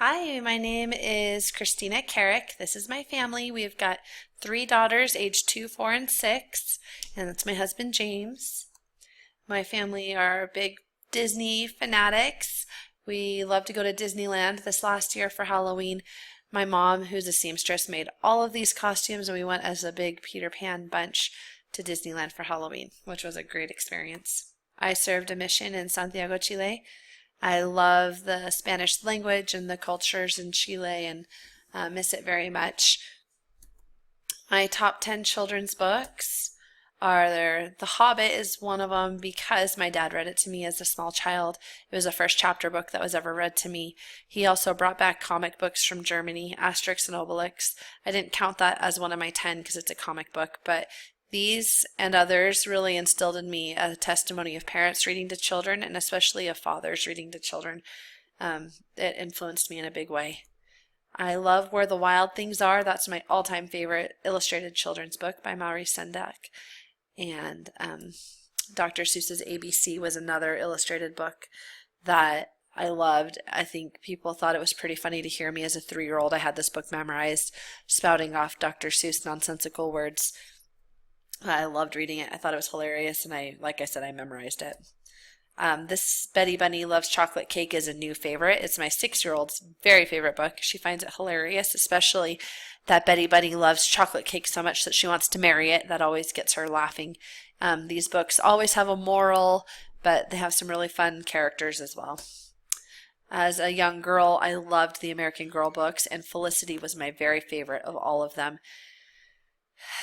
Hi, my name is Christina Carrick. This is my family. We've got three daughters, aged 2, 4, and 6, and that's my husband James. My family are big Disney fanatics. We love to go to Disneyland. This last year for Halloween, my mom, who's a seamstress, made all of these costumes, and we went as a big Peter Pan bunch to Disneyland for Halloween, which was a great experience. I served a mission in Santiago, Chile. I love the Spanish language and the cultures in Chile and miss it very much. My top 10 children's books are there. The Hobbit is one of them because my dad read it to me as a small child. It was the first chapter book that was ever read to me. He also brought back comic books from Germany, Asterix and Obelix. I didn't count that as one of my 10 because it's a comic book, but these and others really instilled in me a testimony of parents reading to children and especially of fathers reading to children. It influenced me in a big way. I love Where the Wild Things Are. That's my all-time favorite illustrated children's book by Maurice Sendak. And Dr. Seuss's ABC was another illustrated book that I loved. I think people thought it was pretty funny to hear me as a 3-year-old. I had this book memorized, spouting off Dr. Seuss nonsensical words. I loved reading it. I thought it was hilarious, and like I said, I memorized it. This Betty Bunny Loves Chocolate Cake is a new favorite. It's my 6-year-old's very favorite book. She finds it hilarious, especially that Betty Bunny loves chocolate cake so much that she wants to marry it. That always gets her laughing. These books always have a moral, but they have some really fun characters as well. As a young girl, I loved the American Girl books, and Felicity was my very favorite of all of them.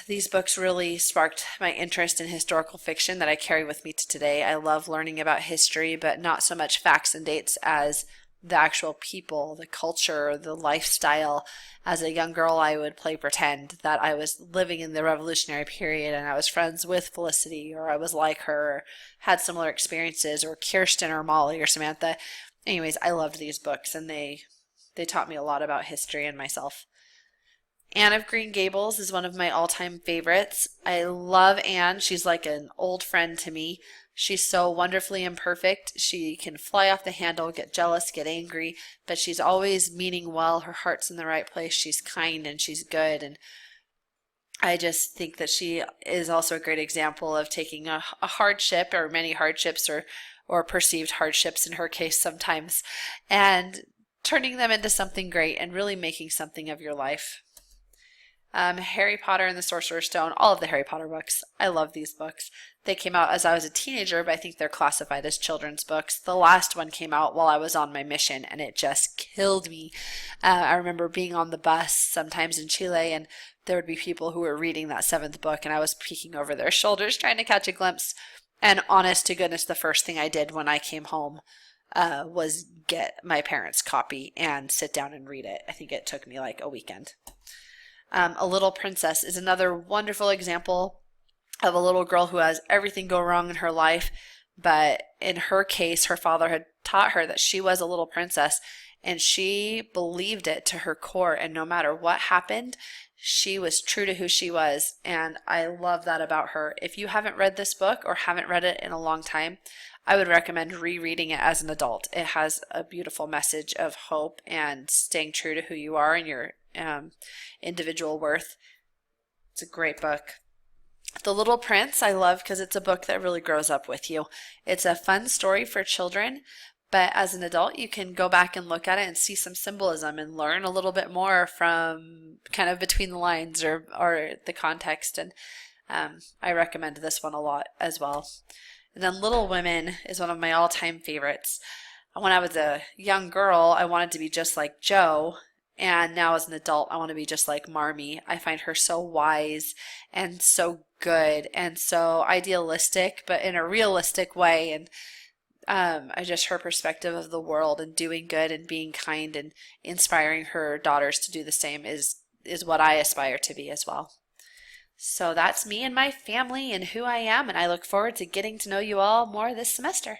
These books really sparked my interest in historical fiction that I carry with me to today. I love learning about history, but not so much facts and dates as the actual people, the culture, the lifestyle. As a young girl, I would play pretend that I was living in the Revolutionary period and I was friends with Felicity, or I was like her, or had similar experiences, or Kirsten or Molly or Samantha. Anyways, I loved these books, and they taught me a lot about history and myself. Anne of Green Gables is one of my all-time favorites. I love Anne. She's like an old friend to me. She's so wonderfully imperfect. She can fly off the handle, get jealous, get angry, but she's always meaning well. Her heart's in the right place. She's kind and she's good. And I just think that she is also a great example of taking a hardship, or many hardships, or perceived hardships in her case sometimes, and turning them into something great and really making something of your life. Harry Potter and the Sorcerer's Stone, all of the Harry Potter books. I love these books. They came out as I was a teenager, but I think they're classified as children's books. The last one came out while I was on my mission, and it just killed me. I remember being on the bus sometimes in Chile, and there would be people who were reading that 7th book, and I was peeking over their shoulders trying to catch a glimpse. And honest to goodness, the first thing I did when I came home was get my parents' copy and sit down and read it. I think it took me like a weekend. A Little Princess is another wonderful example of a little girl who has everything go wrong in her life, but in her case, her father had taught her that she was a little princess, and she believed it to her core, and no matter what happened, she was true to who she was, and I love that about her. If you haven't read this book or haven't read it in a long time, I would recommend rereading it as an adult. It has a beautiful message of hope and staying true to who you are and your individual worth. It's a great book. The Little Prince I love because it's a book that really grows up with you. It's a fun story for children, but as an adult you can go back and look at it and see some symbolism and learn a little bit more from kind of between the lines or the context, and I recommend this one a lot as well. And then Little Women is one of my all-time favorites. When I was a young girl, I wanted to be just like Jo, and now as an adult, I want to be just like Marmee. I find her so wise and so good and so idealistic, but in a realistic way. And I just her perspective of the world and doing good and being kind and inspiring her daughters to do the same is what I aspire to be as well. So that's me and my family and who I am, and I look forward to getting to know you all more this semester.